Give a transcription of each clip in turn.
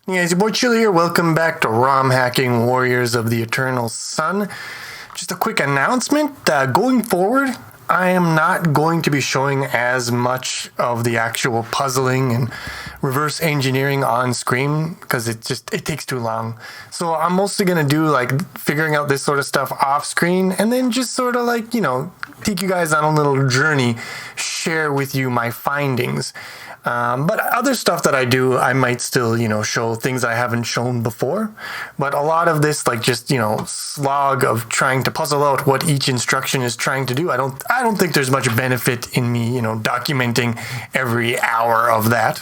Yeah, it's your boy Chili here. Welcome back to ROM Hacking Warriors of the Eternal Sun. Just a quick announcement. Going forward, I am not going to be showing as much of the actual puzzling and reverse engineering on screen because it takes too long. So I'm mostly going to do like figuring out this sort of stuff off screen and then just sort of like, take you guys on a little journey, share with you my findings. But other stuff that I do, I might still, show things I haven't shown before. But a lot of this, like just, slog of trying to puzzle out what each instruction is trying to do, I don't think there's much benefit in me, documenting every hour of that.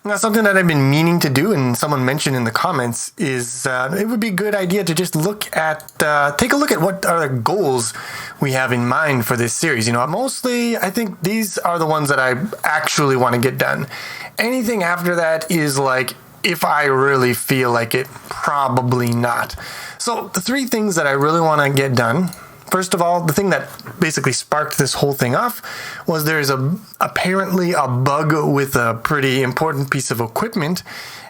Now, something that I've been meaning to do, and someone mentioned in the comments, is it would be a good idea to just take a look at what are the goals we have in mind for this series. Mostly, I think these are the ones that I actually want to get done. Anything after that is like, if I really feel like it, probably not. So the three things that I really want to get done. First of all, the thing that basically sparked this whole thing off was there's apparently a bug with a pretty important piece of equipment,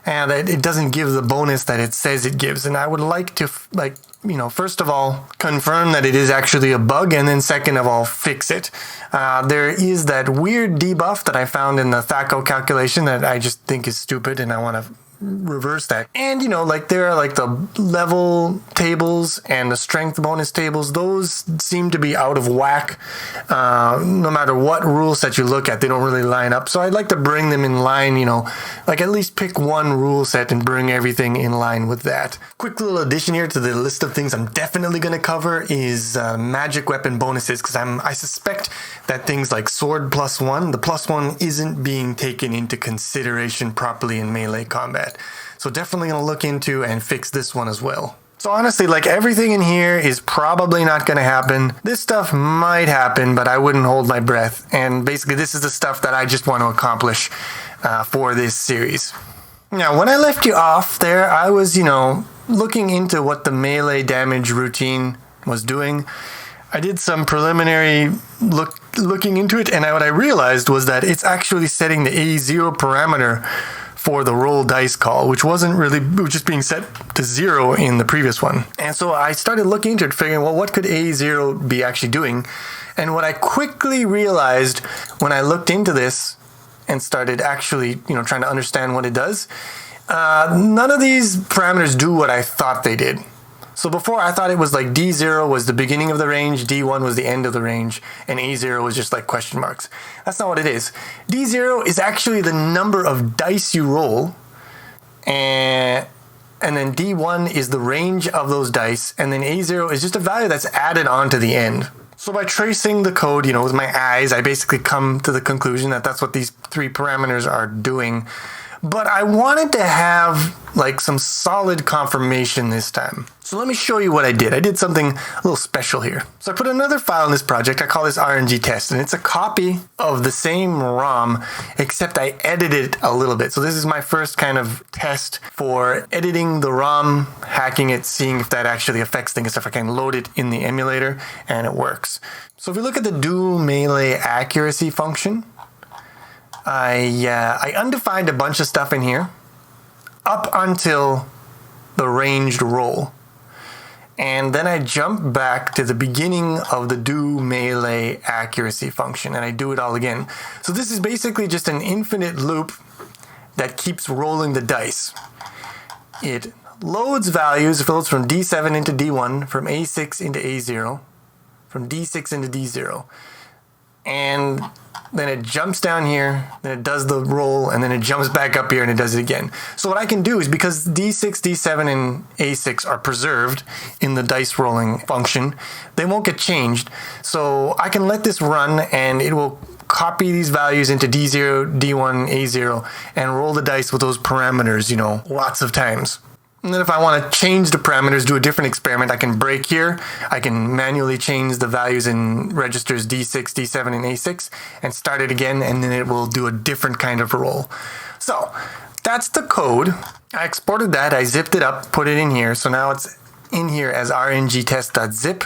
and it doesn't give the bonus that it says it gives. And I would like to, first of all, confirm that it is actually a bug, and then second of all, fix it. There is that weird debuff that I found in the THACO calculation that I just think is stupid, and I want to reverse that. And there are like the level tables and the strength bonus tables. Those seem to be out of whack. No matter what rule set you look at, they don't really line up. So I'd like to bring them in line, at least pick one rule set and bring everything in line with that. Quick little addition here to the list of things I'm definitely going to cover is magic weapon bonuses, because I suspect that things like sword +1, the +1 isn't being taken into consideration properly in melee combat. So definitely going to look into and fix this one as well. So honestly, everything in here is probably not going to happen. This stuff might happen, but I wouldn't hold my breath. And basically this is the stuff that I just want to accomplish for this series. Now, when I left you off there, I was, looking into what the melee damage routine was doing. I did some preliminary looking into it, and what I realized was that it's actually setting the A0 parameter for the roll dice call, which was just being set to 0 in the previous one. And so I started looking into it, figuring, well, what could A0 be actually doing? And what I quickly realized when I looked into this and started actually, trying to understand what it does, none of these parameters do what I thought they did. So before, I thought it was like D0 was the beginning of the range, D1 was the end of the range, and A0 was just like question marks. That's not what it is. D0 is actually the number of dice you roll, and then D1 is the range of those dice, and then A0 is just a value that's added on to the end. So by tracing the code, with my eyes, I basically come to the conclusion that that's what these three parameters are doing. But I wanted to have some solid confirmation this time. So let me show you what I did. I did something a little special here. So I put another file in this project. I call this RNG test, and it's a copy of the same ROM, except I edited it a little bit. So this is my first kind of test for editing the ROM, hacking it, seeing if that actually affects things, if I can load it in the emulator, and it works. So if we look at the do melee accuracy function, I undefined a bunch of stuff in here up until the ranged roll. And then I jump back to the beginning of the do melee accuracy function, and I do it all again. So this is basically just an infinite loop that keeps rolling the dice. It loads values, it loads from D7 into D1, from A6 into A0, from D6 into D0. And then it jumps down here, then it does the roll, and then it jumps back up here and it does it again. So what I can do is, because D6, D7, and A6 are preserved in the dice rolling function, they won't get changed. So I can let this run and it will copy these values into D0, D1, A0, and roll the dice with those parameters, lots of times. And then if I want to change the parameters, do a different experiment, I can break here. I can manually change the values in registers D6, D7, and A6 and start it again, and then it will do a different kind of roll. So that's the code. I exported that, I zipped it up, put it in here. So now it's in here as rngtest.zip,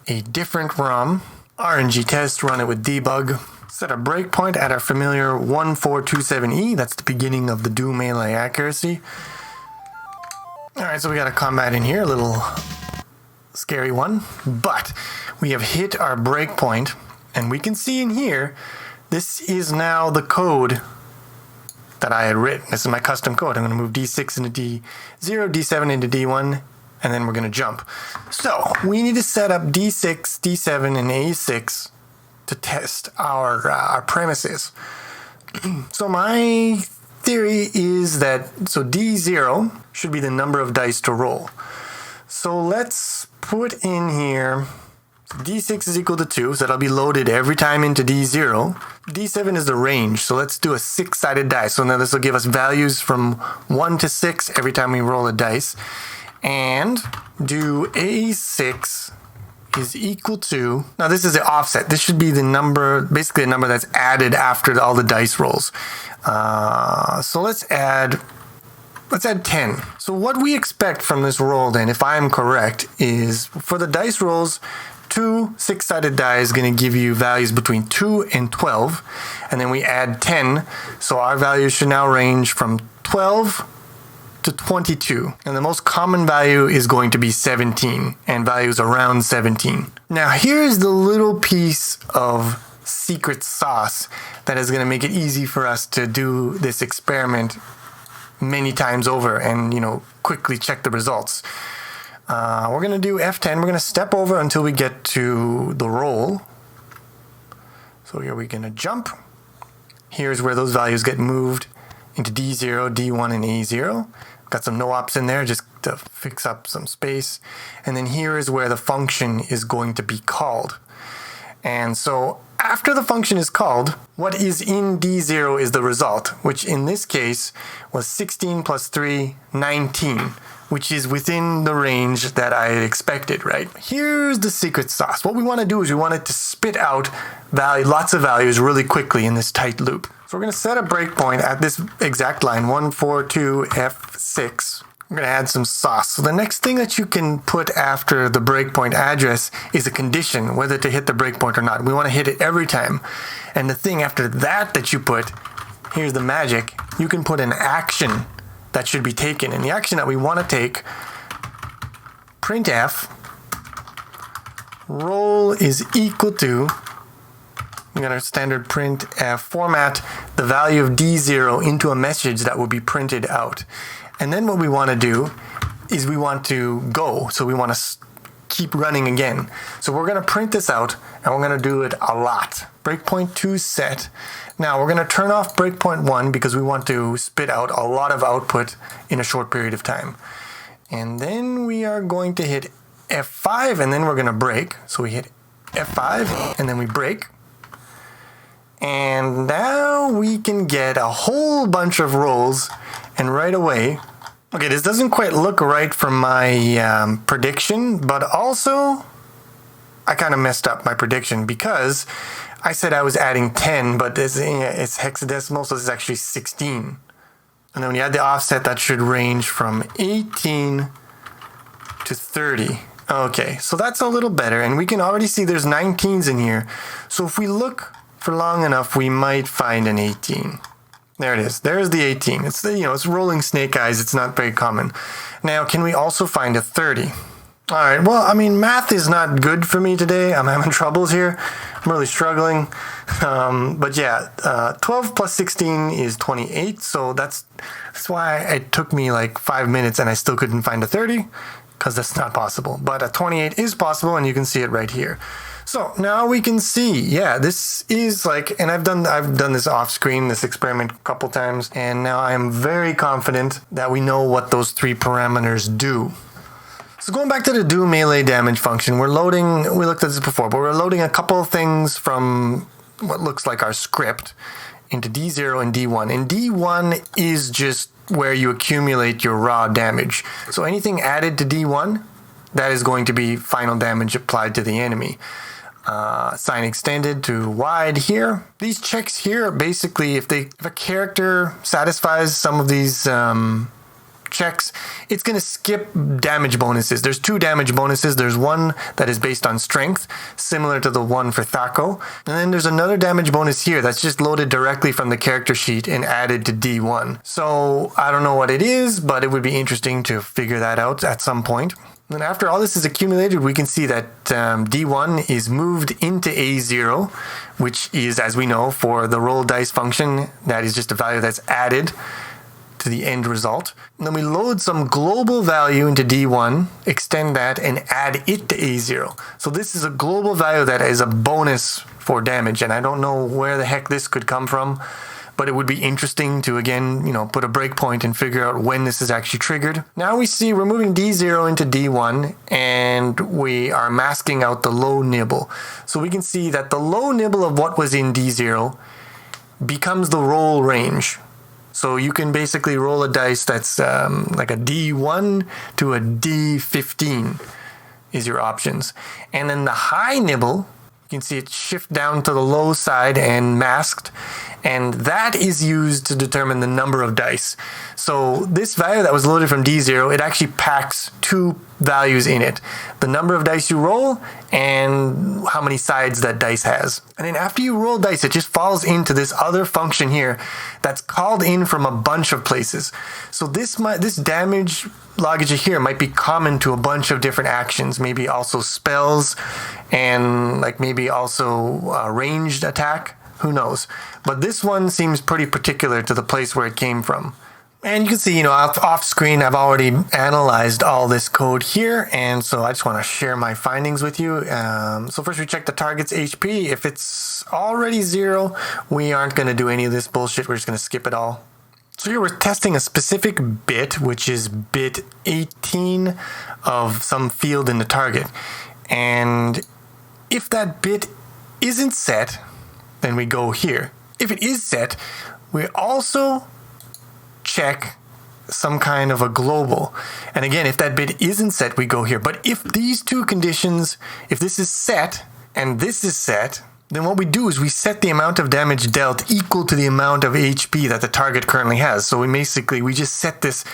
a different ROM. RNG test, run it with debug. Set a breakpoint at our familiar 1427E. That's the beginning of the do melee accuracy. All right, so we got a combat in here, a little scary one, but we have hit our breakpoint, and we can see in here, this is now the code that I had written. This is my custom code. I'm going to move D6 into D0, D7 into D1, and then we're going to jump. So we need to set up D6, D7, and A6 to test our premises. So my theory is that, so D0 should be the number of dice to roll. So let's put in here, D6 is equal to 2, so that'll be loaded every time into D0. D7 is the range, so let's do a 6-sided die. So now this will give us values from 1 to 6 every time we roll a dice. And do A6 is equal to, now this is the offset. This should be the number, basically a number that's added after all the dice rolls. So let's add 10. So what we expect from this roll then, if I'm correct, is for the dice rolls, 2 6-sided die is going to give you values between 2 and 12. And then we add 10. So our values should now range from 12 to 22. And the most common value is going to be 17 and values around 17. Now here's the little piece of secret sauce that is going to make it easy for us to do this experiment many times over and, quickly check the results. We're going to do F10. We're going to step over until we get to the roll. So here we're going to jump. Here's where those values get moved into D0, D1, and A0. Got some no-ops in there just to fix up some space. And then here is where the function is going to be called. And so after the function is called, what is in D0 is the result, which in this case was 16 plus 3, 19, which is within the range that I had expected, right? Here's the secret sauce. What we want to do is we want it to spit out lots of values really quickly in this tight loop. So we're going to set a breakpoint at this exact line, 142 F6. We're going to add some sauce. So the next thing that you can put after the breakpoint address is a condition, whether to hit the breakpoint or not. We want to hit it every time. And the thing after that you put, here's the magic, you can put an action that should be taken. And the action that we want to take, printf, roll is equal to, we're going to standard printf format the value of D0 into a message that will be printed out. And then what we want to do is we want to go. So we want to keep running again. So we're going to print this out and we're going to do it a lot. Breakpoint 2 set. Now we're going to turn off breakpoint 1 because we want to spit out a lot of output in a short period of time. And then we are going to hit F5 and then we're going to break. So we hit F5 and then we break. And now we can get a whole bunch of rolls. And right away, okay, this doesn't quite look right from my prediction, but also I kind of messed up my prediction because I said I was adding 10, but it's hexadecimal, so this is actually 16. And then when you add the offset, that should range from 18 to 30. Okay, so that's a little better, and we can already see there's 19s in here. So if we look for long enough, we might find an 18. There it is. There's the 18. It's it's rolling snake eyes. It's not very common. Now, can we also find a 30? All right. Well, I mean, math is not good for me today. I'm having troubles here. I'm really struggling. But yeah, 12 plus 16 is 28. So that's why it took me like 5 minutes and I still couldn't find a 30 because that's not possible. But a 28 is possible, and you can see it right here. So now we can see, yeah, this is like, and I've done this off screen, this experiment a couple times, and now I am very confident that we know what those 3 parameters do. So going back to the do melee damage function, we looked at this before, but we're loading a couple of things from what looks like our script into D0 and D1. And D1 is just where you accumulate your raw damage. So anything added to D1, that is going to be final damage applied to the enemy. Sign extended to wide here. These checks here are basically if a character satisfies some of these checks, it's going to skip damage bonuses. There's 2 damage bonuses. There's one that is based on strength, similar to the one for Thaco. And then there's another damage bonus here that's just loaded directly from the character sheet and added to D1. So I don't know what it is, but it would be interesting to figure that out at some point. And after all this is accumulated, we can see that D1 is moved into A0, which is, as we know, for the roll dice function, that is just a value that's added to the end result. And then we load some global value into D1, extend that, and add it to A0. So this is a global value that is a bonus for damage, and I don't know where the heck this could come from, but it would be interesting to, again, put a breakpoint and figure out when this is actually triggered. Now we see we're moving D0 into D1, and we are masking out the low nibble. So we can see that the low nibble of what was in D0 becomes the roll range. So you can basically roll a dice that's like a D1 to a D15 is your options. And then the high nibble, you can see it shift down to the low side and masked, and that is used to determine the number of dice. So this value that was loaded from D0, it actually packs 2 values in it. The number of dice you roll and how many sides that dice has. And then after you roll dice, it just falls into this other function here that's called in from a bunch of places. So this damage loggage here might be common to a bunch of different actions, maybe also spells and like maybe also ranged attack. Who knows? But this one seems pretty particular to the place where it came from. And you can see, off screen, I've already analyzed all this code here. And so I just want to share my findings with you. So first we check the target's HP. If it's already 0, we aren't going to do any of this bullshit. We're just going to skip it all. So here we're testing a specific bit, which is bit 18 of some field in the target. And if that bit isn't set, then we go here. If it is set, we also check some kind of a global. And again, if that bit isn't set, we go here. But if these 2 conditions, if this is set and this is set, then what we do is we set the amount of damage dealt equal to the amount of HP that the target currently has. So we just set this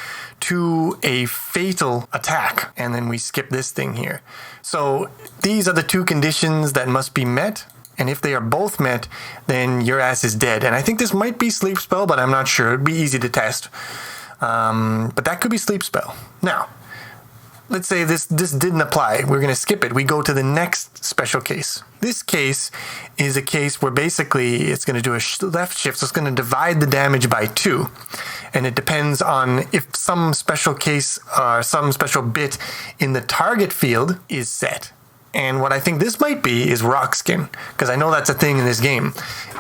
to a fatal attack, and then we skip this thing here. So these are the 2 conditions that must be met. And if they are both met, then your ass is dead. And I think this might be sleep spell, but I'm not sure. It'd be easy to test. But that could be sleep spell. Now, let's say this didn't apply. We're going to skip it. We go to the next special case. This case is a case where basically it's going to do a left shift. So it's going to divide the damage by 2. And it depends on if some special case or some special bit in the target field is set. And what I think this might be is rock skin, because I know that's a thing in this game,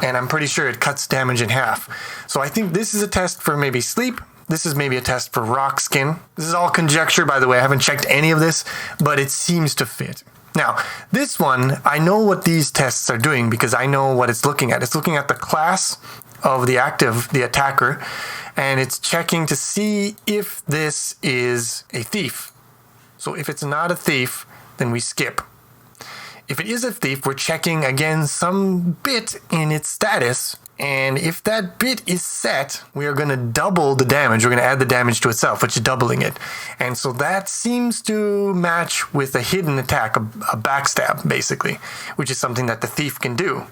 and I'm pretty sure it cuts damage in half. So I think this is a test for maybe sleep. This is maybe a test for rock skin. This is all conjecture, by the way. I haven't checked any of this, but it seems to fit. Now, this one, I know what these tests are doing because I know what it's looking at. It's looking at the class of the attacker, and it's checking to see if this is a thief. So if it's not a thief, then we skip. If it is a thief, we're checking again some bit in its status, and if that bit is set, we are going to double the damage. We're going to add the damage to itself, which is doubling it. And so that seems to match with a hidden attack, a backstab, basically, which is something that the thief can do.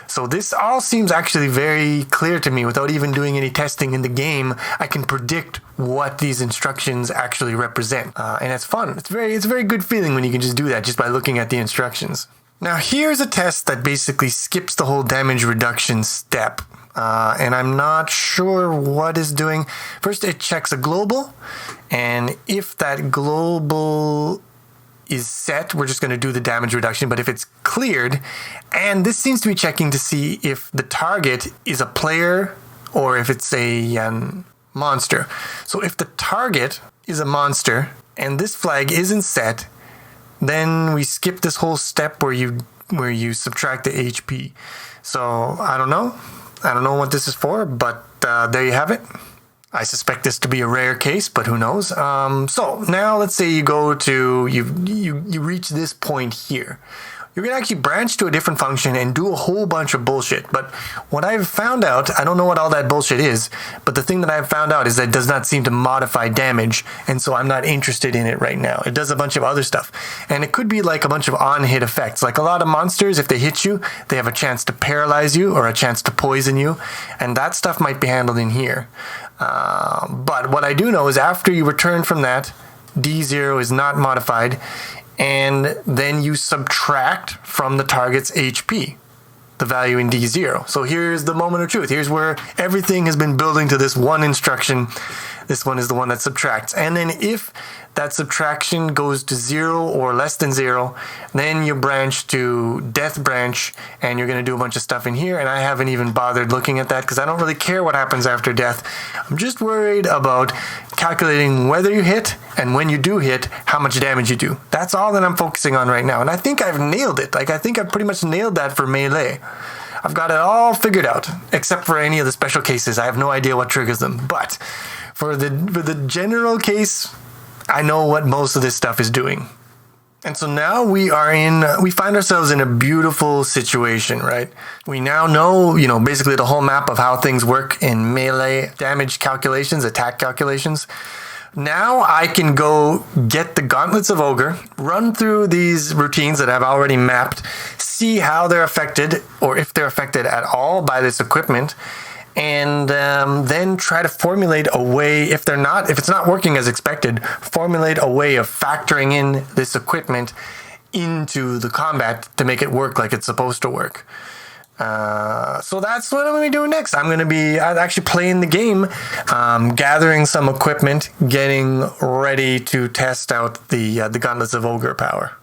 So this all seems actually very clear to me. Without even doing any testing in the game, I can predict what these instructions actually represent. And it's fun. It's a very good feeling when you can just do that just by looking at the instructions. Now here's a test that basically skips the whole damage reduction step. And I'm not sure what it's doing. First it checks a global, and if that global is set, we're just going to do the damage reduction. But if it's cleared, and this seems to be checking to see if the target is a player or if it's a monster. So if the target is a monster and this flag isn't set, then we skip this whole step where you subtract the HP. So I don't know what this is for, but there you have it. I suspect this to be a rare case, but who knows? So now let's say you go to, you reach this point here. you can actually branch to a different function and do a whole bunch of bullshit. But what I've found out, I don't know what all that bullshit is, but the thing that I've found out is that it does not seem to modify damage, and so I'm not interested in it right now. It does a bunch of other stuff. And it could be like a bunch of on-hit effects. Like a lot of monsters, if they hit you, they have a chance to paralyze you or a chance to poison you, and that stuff might be handled in here. But what I do know is after you return from that, D0 is not modified, and then you subtract from the target's HP, the value in D0. So here's the moment of truth. Here's where everything has been building to this one instruction. This one is the one that subtracts. And then if that subtraction goes to 0 or less than 0, then you branch to death branch, and you're going to do a bunch of stuff in here. And I haven't even bothered looking at that because I don't really care what happens after death. I'm just worried about calculating whether you hit, and when you do hit, how much damage you do. That's all that I'm focusing on right now. And I think I've nailed it. Like, I think I've pretty much nailed that for melee. I've got it all figured out, except for any of the special cases. I have no idea what triggers them. But for the general case, I know what most of this stuff is doing. And so now we find ourselves in a beautiful situation, right? We now know, basically the whole map of how things work in melee damage calculations, attack calculations. Now I can go get the Gauntlets of Ogre, run through these routines that I've already mapped, see how they're affected, or if they're affected at all by this equipment, and then try to formulate a way, if it's not working as expected, formulate a way of factoring in this equipment into the combat to make it work like it's supposed to work. So that's what I'm going to be doing next. I'm going to be actually playing the game, gathering some equipment, getting ready to test out the Gauntlets of Ogre power.